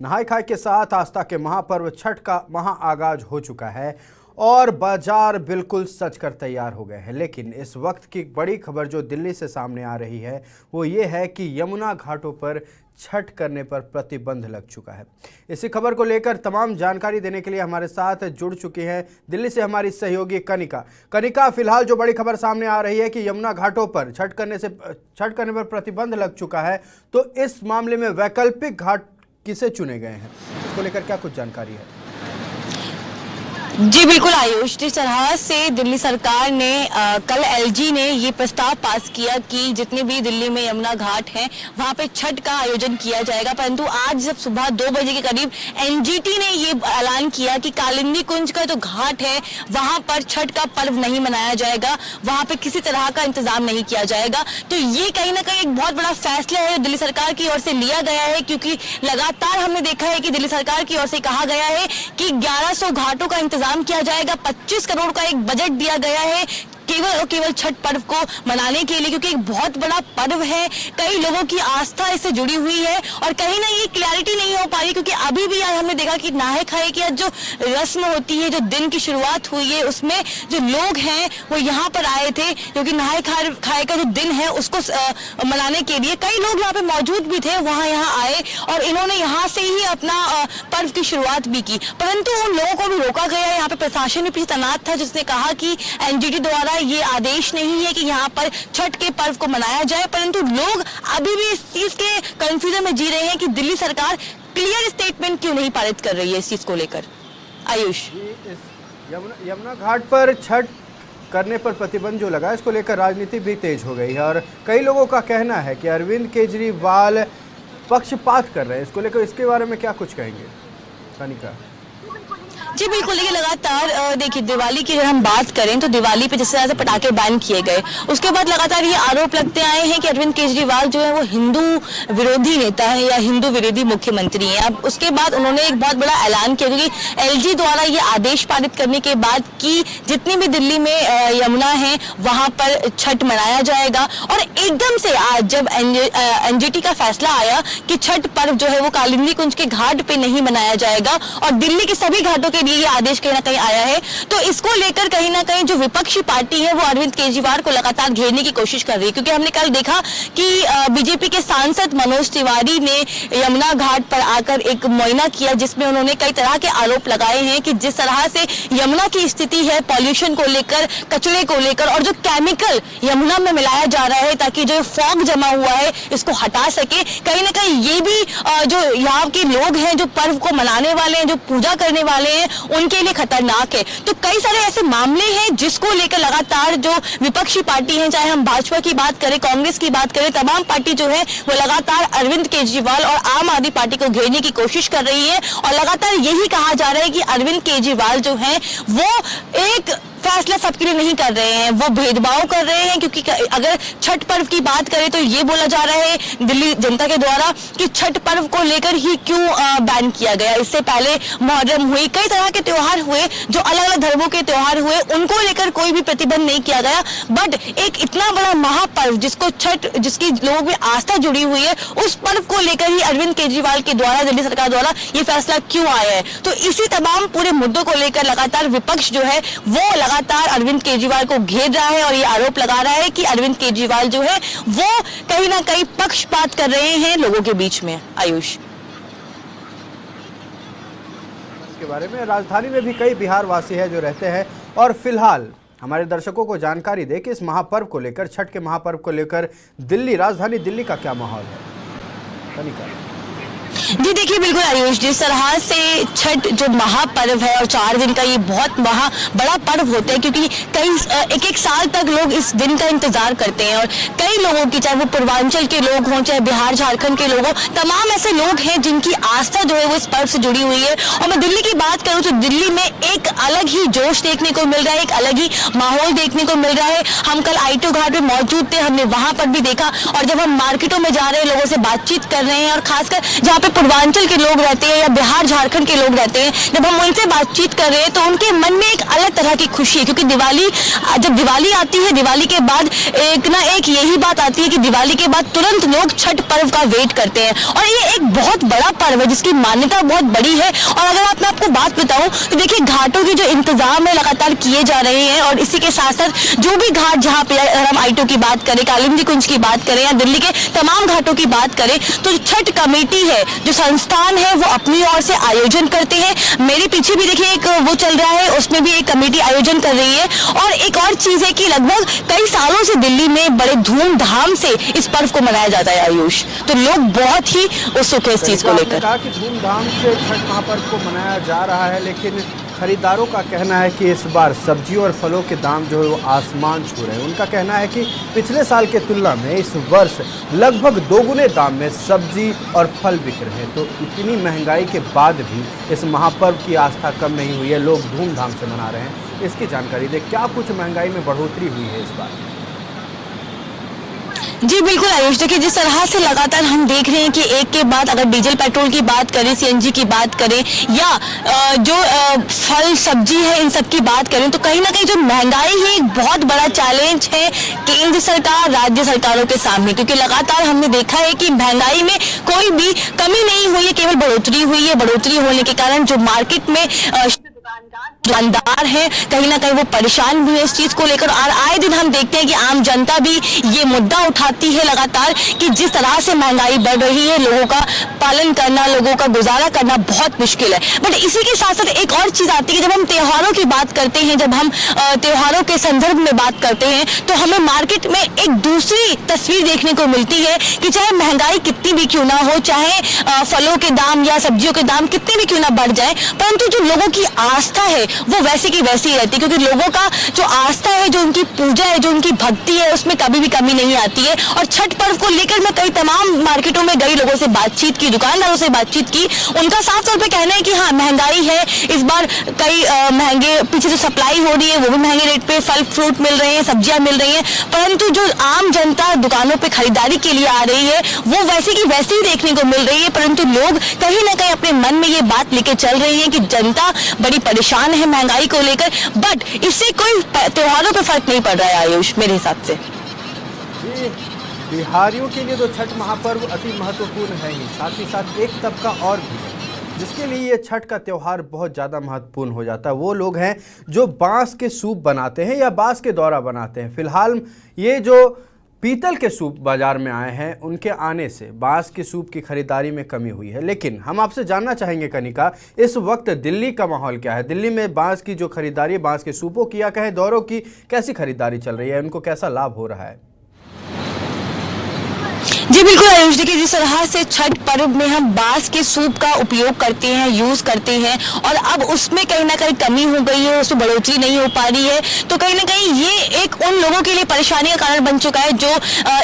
नहाय खाय के साथ आस्था के महापर्व छठ का महाआगाज हो चुका है और बाजार बिल्कुल सज कर तैयार हो गए हैं। लेकिन इस वक्त की बड़ी खबर जो दिल्ली से सामने आ रही है वो ये है कि यमुना घाटों पर छठ करने पर प्रतिबंध लग चुका है। इसी खबर को लेकर तमाम जानकारी देने के लिए हमारे साथ जुड़ चुकी हैं दिल्ली से हमारी सहयोगी कनिका। फिलहाल जो बड़ी खबर सामने आ रही है कि यमुना घाटों पर छठ करने पर प्रतिबंध लग चुका है, तो इस मामले में वैकल्पिक घाट किसे चुने गए हैं, इसको लेकर क्या कुछ जानकारी है? जी बिल्कुल आयुष, जिस तरह से दिल्ली सरकार ने कल एलजी ने ये प्रस्ताव पास किया कि जितने भी दिल्ली में यमुना घाट हैं वहां पे छठ का आयोजन किया जाएगा, परंतु आज जब सुबह 2 बजे के करीब एनजीटी ने ये ऐलान किया कि कालिंदी कुंज का जो घाट है वहां पर छठ का पर्व नहीं मनाया जाएगा, वहां पे किसी तरह का इंतजाम नहीं किया जाएगा। तो ये कहीं ना कहीं एक बहुत बड़ा फैसला है दिल्ली सरकार की ओर से लिया गया है, क्योंकि लगातार हमने देखा है कि दिल्ली सरकार की ओर से कहा गया है कि 1100 घाटों का इंतजाम किया जाएगा, 25 करोड़ का एक बजट दिया गया है केवल और केवल छठ पर्व को मनाने के लिए, क्योंकि एक बहुत बड़ा पर्व है, कई लोगों की आस्था इससे जुड़ी हुई है और कहीं ना ये क्लैरिटी नहीं हो पा रही, क्योंकि अभी भी आज हमने देखा कि नहाय खाए की जो रस्म होती है, जो दिन की शुरुआत हुई है, उसमें जो लोग हैं वो यहाँ पर आए थे, क्योंकि नहाय खाए का जो दिन है उसको मनाने के लिए कई लोग यहाँ पे मौजूद भी थे, वहां यहाँ आए और इन्होंने यहाँ से ही अपना पर्व की शुरुआत भी की। परंतु उन लोगों को भी रोका गया, यहाँ पे प्रशासन भी पीछे तैनात था जिसने कहा कि एनजीटी द्वारा ये आदेश नहीं है कि यहाँ पर छठ के पर्व को मनाया जाए, परंतु लोग अभी भी इस चीज के कंफ्यूजन में जी रहे हैं कि दिल्ली सरकार क्लियर स्टेटमेंट क्यों नहीं पारित कर रही है इस चीज को लेकर। आयुष, यमुना घाट पर छठ करने पर प्रतिबंध जो लगा, इसको लेकर राजनीति भी तेज हो गई है और कई लोगों का कहना है कि अरविंद केजरीवाल पक्षपात कर रहे हैं। इसको लेकर इसके बारे में क्या कुछ कहेंगे कनिका? जी बिल्कुल, देखिए लगातार देखिए दिवाली की अगर हम बात करें तो दिवाली पे जिस तरह से पटाखे बैन किए गए, उसके बाद लगातार ये आरोप लगते आए हैं कि अरविंद केजरीवाल जो है वो हिंदू विरोधी नेता है या हिंदू विरोधी मुख्यमंत्री हैं। अब उसके बाद उन्होंने एक बहुत बड़ा ऐलान किया, क्योंकि एलजी द्वारा ये आदेश पारित करने के बाद कि जितनी भी दिल्ली में यमुना है वहां पर छठ मनाया जाएगा, और एकदम से आज जब एनजीटी का फैसला आया कि छठ पर्व जो है वो कालिंदी कुंज के घाट पे नहीं मनाया जाएगा और दिल्ली के सभी घाटों के ये आदेश कहीं ना कहीं आया है, तो इसको लेकर कहीं ना कहीं जो विपक्षी पार्टी है वो अरविंद केजरीवाल को लगातार घेरने की कोशिश कर रही है। क्योंकि हमने कल देखा कि बीजेपी के सांसद मनोज तिवारी ने यमुना घाट पर आकर एक मुआयना किया, जिसमें उन्होंने कई तरह के आरोप लगाए हैं कि जिस तरह से यमुना की स्थिति है पॉल्यूशन को लेकर, कचरे को लेकर और जो केमिकल यमुना में मिलाया जा रहा है ताकि जो फॉग जमा हुआ है इसको हटा सके, कहीं ना कहीं ये भी जो यहाँ के लोग हैं जो पर्व को मनाने वाले हैं, जो पूजा करने वाले हैं, उनके लिए खतरनाक है। तो कई सारे ऐसे मामले हैं जिसको लेकर लगातार जो विपक्षी पार्टी है, चाहे हम भाजपा की बात करें, कांग्रेस की बात करें, तमाम पार्टी जो है वो लगातार अरविंद केजरीवाल और आम आदमी पार्टी को घेरने की कोशिश कर रही है और लगातार यही कहा जा रहा है कि अरविंद केजरीवाल जो है वो एक फैसला सबके लिए नहीं कर रहे हैं, वो भेदभाव कर रहे हैं। क्योंकि अगर छठ पर्व की बात करें तो ये बोला जा रहा है दिल्ली जनता के द्वारा कि छठ पर्व को लेकर ही क्यों बैन किया गया। इससे पहले मुहर्रम हुई, कई तरह के त्योहार हुए, जो अलग अलग धर्मों के त्योहार हुए, उनको लेकर कोई भी प्रतिबंध नहीं किया गया। बट एक इतना बड़ा महापर्व जिसको छठ, जिसकी लोगों में आस्था जुड़ी हुई है, उस पर्व को लेकर ही अरविंद केजरीवाल के द्वारा, दिल्ली सरकार द्वारा ये फैसला क्यों आया है। तो इसी तमाम पूरे मुद्दों को लेकर लगातार विपक्ष जो है वो लगातार अरविंद केजरीवाल को घेर रहा है और ये आरोप लगा रहा है कि अरविंद केजरीवाल जो है वो कहीं ना कहीं पक्षपात कर रहे हैं लोगों के बीच में। आयुष, के बारे में राजधानी में भी कई बिहार वासी हैं जो रहते हैं और फिलहाल हमारे दर्शकों को जानकारी दे कि इस महापर्व को लेकर, छठ के महापर्व को लेकर राजधानी दिल्ली का क्या माहौल है कनिका? जी देखिए बिल्कुल आयुष, जिस तरह से छठ जो महापर्व है और 4 दिन का ये बहुत बड़ा पर्व होता है, क्योंकि कई एक साल तक लोग इस दिन का इंतजार करते हैं और कई लोगों की, चाहे वो पूर्वांचल के लोग हों, चाहे बिहार झारखंड के लोग हों, तमाम ऐसे लोग हैं जिनकी आस्था जो है वो इस पर्व से जुड़ी हुई है। और मैं दिल्ली की बात करूँ तो दिल्ली में एक अलग ही जोश देखने को मिल रहा है, एक अलग ही माहौल देखने को मिल रहा है। हम कल आईटो घाट में मौजूद थे, हमने वहां पर भी देखा और जब हम मार्केटों में जा रहे हैं, लोगों से बातचीत कर रहे हैं और खासकर जहाँ पे पूर्वांचल के लोग रहते हैं या बिहार झारखंड के लोग रहते हैं, जब हम उनसे बातचीत कर रहे हैं तो उनके मन में एक अलग तरह की खुशी है, क्योंकि जब दिवाली आती है, दिवाली के बाद एक ना एक यही बात आती है कि दिवाली के बाद तुरंत लोग छठ पर्व का वेट करते हैं। और ये एक बहुत बड़ा पर्व है जिसकी मान्यता बहुत बड़ी है। और अगर मैं आपको बात बताऊं तो देखिए, घाटों के जो इंतजाम है लगातार किए जा रहे हैं, और इसी के साथ साथ जो भी घाट, जहां पे अगर हम आइटो की बात करें, कालिंदी कुंज की बात करें या दिल्ली के तमाम घाटों की बात करें, तो जो छठ कमेटी है, जो संस्थान है, वो अपनी ओर से आयोजन करते हैं। मेरे पीछे भी देखिए एक वो चल रहा है, उसमें भी एक कमेटी आयोजन कर रही है। और एक और चीज है कि लगभग कई सालों से दिल्ली में बड़े धूमधाम से इस पर्व को मनाया जाता है आयुष, तो लोग बहुत ही उत्सुक है इस चीज को लेकर। कहा कि धूमधाम से छठ महापर्व को मनाया जा रहा है, लेकिन खरीदारों का कहना है कि इस बार सब्जियों और फलों के दाम जो है वो आसमान छू रहे हैं। उनका कहना है कि पिछले साल के तुलना में इस वर्ष लगभग दोगुने दाम में सब्जी और फल बिक रहे हैं। तो इतनी महंगाई के बाद भी इस महापर्व की आस्था कम नहीं हुई है, लोग धूमधाम से मना रहे हैं। इसकी जानकारी दें, क्या कुछ महंगाई में बढ़ोतरी हुई है इस बार? जी बिल्कुल आयुष, देखिए जिस तरह से लगातार हम देख रहे हैं कि एक के बाद, अगर डीजल पेट्रोल की बात करें, सीएनजी की बात करें या जो फल सब्जी है, इन सब की बात करें, तो कहीं ना कहीं जो महंगाई है एक बहुत बड़ा चैलेंज है केंद्र सरकार, राज्य सरकारों के सामने, क्योंकि लगातार हमने देखा है कि महंगाई में कोई भी कमी नहीं हुई है, केवल बढ़ोतरी हुई है। बढ़ोतरी होने के कारण जो मार्केट में दुकानदार हैं, कहीं ना कहीं वो परेशान भी है इस चीज को लेकर। और आए दिन हम देखते हैं कि आम जनता भी ये मुद्दा उठाती है लगातार कि जिस तरह से महंगाई बढ़ रही है, लोगों का पालन करना, लोगों का गुजारा करना बहुत मुश्किल है। बट इसी के साथ साथ एक और चीज आती है, जब हम त्योहारों की बात करते हैं, जब हम त्योहारों के संदर्भ में बात करते हैं, तो हमें मार्केट में एक दूसरी तस्वीर देखने को मिलती है कि चाहे महंगाई कितनी भी क्यों ना हो, चाहे फलों के दाम या सब्जियों के दाम कितने भी क्यों ना बढ़ जाए, परंतु जो लोगों की आस्था है वो वैसे की वैसी ही रहती है, क्योंकि लोगों का जो आस्था है, जो उनकी पूजा है, जो उनकी भक्ति है, उसमें कभी भी कमी नहीं आती है। और छठ पर्व को लेकर मैं कई तमाम मार्केटों में गई, लोगों से बातचीत की, दुकानदारों से बातचीत की, उनका साफ तौर पे कहना है कि हाँ महंगाई है इस बार, कई महंगे, पीछे जो सप्लाई हो रही है वो भी महंगे रेट पे फल फ्रूट मिल रहे हैं, सब्जियां मिल रही हैं, परंतु जो आम जनता दुकानों पे खरीदारी के लिए आ रही है वो वैसे की वैसे ही देखने को मिल रही है। परंतु लोग कहीं ना कहीं अपने मन में ये बात लेके चल रहे हैं कि जनता बड़ी परेशान है महंगाई को लेकर, बट इससे कोई त्योहारों पे फर्क नहीं पड़ रहा है आयुष, मेरे हिसाब से। जी, बिहारियों के लिए तो छठ महापर्व अति महत्वपूर्ण है ही, साथ ही साथ एक तबका और भी है जिसके लिए ये छठ का त्यौहार बहुत ज़्यादा महत्वपूर्ण हो जाता है। वो लोग हैं जो बांस के सूप बनाते हैं या बांस के दौरा बनाते हैं। फिलहाल ये जो पीतल के सूप बाजार में आए हैं, उनके आने से बांस के सूप की खरीदारी में कमी हुई है। लेकिन हम आपसे जानना चाहेंगे कनिका, इस वक्त दिल्ली का माहौल क्या है? दिल्ली में बांस की जो खरीदारी, बांस के सूपों की या कहें दौरों की, कैसी खरीदारी चल रही है, उनको कैसा लाभ हो रहा है? जी बिल्कुल आयुष, देखिए जिस तरह से छठ पर्व में हम बांस के सूप का उपयोग करते हैं, यूज करते हैं, और अब उसमें कहीं ना कहीं कमी हो गई है, उसमें बढ़ोतरी नहीं हो पा रही है, तो कहीं ना कहीं ये एक उन लोगों के लिए परेशानी का कारण बन चुका है जो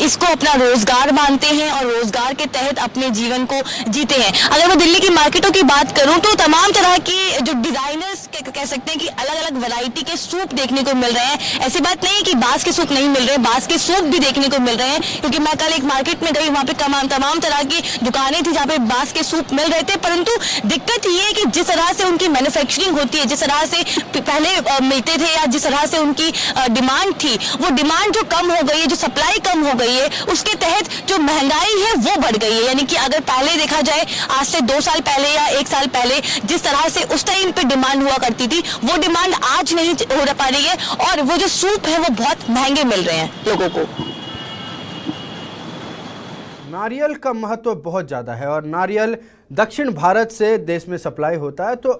इसको अपना रोजगार मानते हैं और रोजगार के तहत अपने जीवन को जीते हैं। अगर मैं दिल्ली की मार्केटों की बात करूं तो तमाम तरह के जो डिजाइनर्स कह सकते हैं कि अलग अलग वैरायटी के सूप देखने को मिल रहे हैं। ऐसी बात नहीं है कि बांस के सूप नहीं मिल रहे, बांस के सूप भी देखने को मिल रहे हैं, क्योंकि मैं कल एक मार्केट में गई, वहां पे तमाम तरह की दुकानें थी जहां पे बांस के सूप मिल रहे थे। परंतु दिक्कत ये है कि जिस तरह से उनकी मैन्युफैक्चरिंग होती है, जिस तरह से पहले मिलते थे या जिस तरह से उनकी डिमांड थी, वो डिमांड जो कम हो गई है, जो सप्लाई कम हो गई है, उसके तहत जो महंगाई है वो बढ़ गई है। यानी कि अगर पहले देखा जाए, आज से 2 साल पहले या 1 साल पहले जिस तरह से उस टाइम पे डिमांड हुआ करती थी, वो डिमांड आज नहीं हो पा रही है, और वो जो सूप है वो बहुत महंगे मिल रहे हैं लोगों को। नारियल का महत्व बहुत ज़्यादा है और नारियल दक्षिण भारत से देश में सप्लाई होता है। तो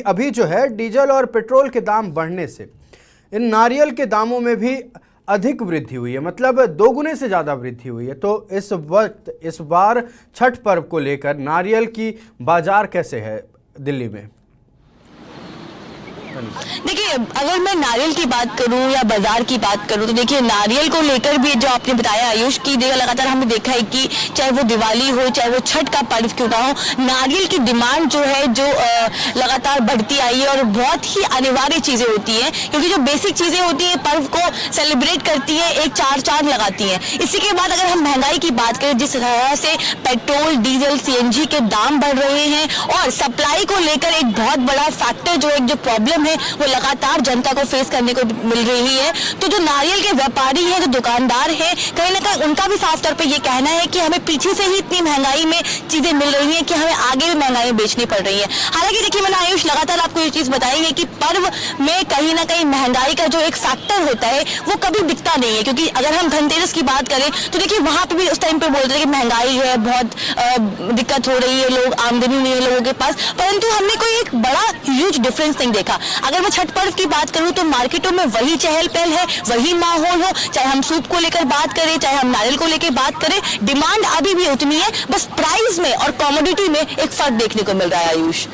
अभी जो है डीजल और पेट्रोल के दाम बढ़ने से इन नारियल के दामों में भी अधिक वृद्धि हुई है, मतलब 2 गुने से ज़्यादा वृद्धि हुई है। तो इस बार छठ पर्व को लेकर नारियल की बाजार कैसे है दिल्ली में? देखिए, अगर मैं नारियल की बात करूं या बाजार की बात करूं तो देखिए नारियल को लेकर भी जो आपने बताया आयुष की लगातार हमने देखा है कि चाहे वो दिवाली हो चाहे वो छठ का पर्व क्यों ना हो, नारियल की डिमांड जो है जो लगातार बढ़ती आई है और बहुत ही अनिवार्य चीजें होती हैं क्योंकि जो बेसिक चीजें होती है पर्व को सेलिब्रेट करती है, एक चार चांद लगाती हैं। इसी के बाद अगर हम महंगाई की बात करें, जिस तरह से पेट्रोल डीजल सीएनजी के दाम बढ़ रहे हैं और सप्लाई को लेकर एक बहुत बड़ा फैक्टर जो एक जो प्रॉब्लम है वो लगातार जनता को फेस करने को मिल रही है, तो जो नारियल के व्यापारी हैं, जो दुकानदार हैं, कहीं ना कहीं उनका भी साफ तौर पे ये कहना है कि हमें पीछे से ही इतनी महंगाई में चीजें मिल रही हैं कि हमें आगे भी महंगाई बेचनी पड़ रही है। हालांकि देखिए मैंने आयुष लगातार आपको ये चीज बताई है कि पर्व में कहीं ना कहीं महंगाई का जो एक फैक्टर होता है वो कभी दिखता नहीं है, क्योंकि अगर हम धनतेरस की बात करें तो देखिए वहां पे भी उस टाइम पे बोलते हैं कि महंगाई है, बहुत दिक्कत हो रही है, लोग आमदनी नहीं है लोगों के पास, परंतु हमने कोई एक बड़ा ह्यूज डिफरेंस नहीं देखा। अगर मैं छठ पर्व की बात करूं तो मार्केटों में वही चहल पहल है, वही माहौल हो, चाहे हम सूप को लेकर बात करें चाहे हम नारियल को लेकर बात करें, डिमांड अभी भी उतनी है, बस प्राइस में और कमोडिटी में एक फर्क देखने को मिल रहा है। आयुष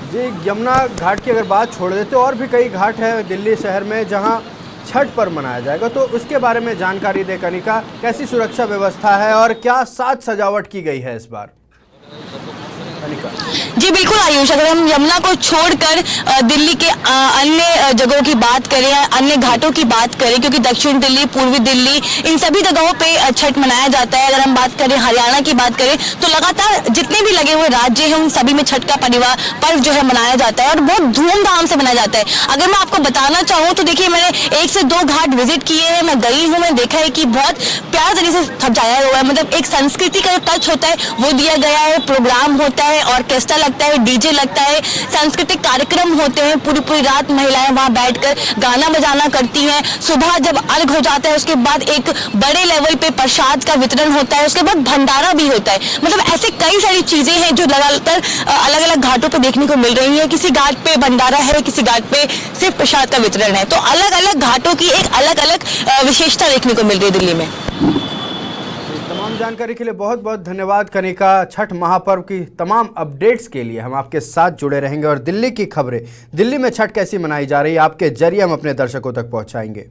जी, यमुना घाट की अगर बात छोड़ देते और भी कई घाट है दिल्ली शहर में जहां छठ पर्व मनाया जाएगा, तो उसके बारे में जानकारी दे कनिका। कैसी सुरक्षा व्यवस्था है और क्या साज सजावट की गई है इस बार? जी बिल्कुल आयुष, अगर हम यमुना को छोड़कर दिल्ली के अन्य जगहों की बात करें, अन्य घाटों की बात करें, क्योंकि दक्षिण दिल्ली, पूर्वी दिल्ली, इन सभी जगहों पे छठ मनाया जाता है। अगर हम बात करें हरियाणा की बात करें तो लगातार जितने भी लगे हुए राज्य हैं उन सभी में छठ का पर्व जो है मनाया जाता है और बहुत धूमधाम से मनाया जाता है। अगर मैं आपको बताना चाहूँ तो देखिए मैंने 1 से 2 घाट विजिट किए हैं, मैं गई हूँ, मैंने देखा है कि बहुत प्यार तरीके से सजाया हुआ है, मतलब एक संस्कृति का टच होता है वो दिया गया है, प्रोग्राम होता है, ऑर्केस्ट्रा लगता है, डीजे लगता है, सांस्कृतिक कार्यक्रम होते हैं, पूरी पूरी रात महिलाएं वहां बैठकर गाना बजाना करती हैं। सुबह जब अर्घ हो जाता है उसके बाद एक बड़े लेवल पे प्रसाद का वितरण होता है, उसके बाद भंडारा भी होता है। मतलब ऐसे कई सारी चीजें हैं जो लगातार अलग अलग घाटों पर देखने को मिल रही है। किसी घाट पे भंडारा है, किसी घाट पे सिर्फ प्रसाद का वितरण है, तो अलग अलग घाटों की एक अलग अलग विशेषता देखने को मिल रही है दिल्ली में। तमाम जानकारी के लिए बहुत बहुत धन्यवाद कनिका। छठ महापर्व की तमाम अपडेट्स के लिए हम आपके साथ जुड़े रहेंगे और दिल्ली की खबरें, दिल्ली में छठ कैसी मनाई जा रही है, आपके जरिए हम अपने दर्शकों तक पहुंचाएंगे।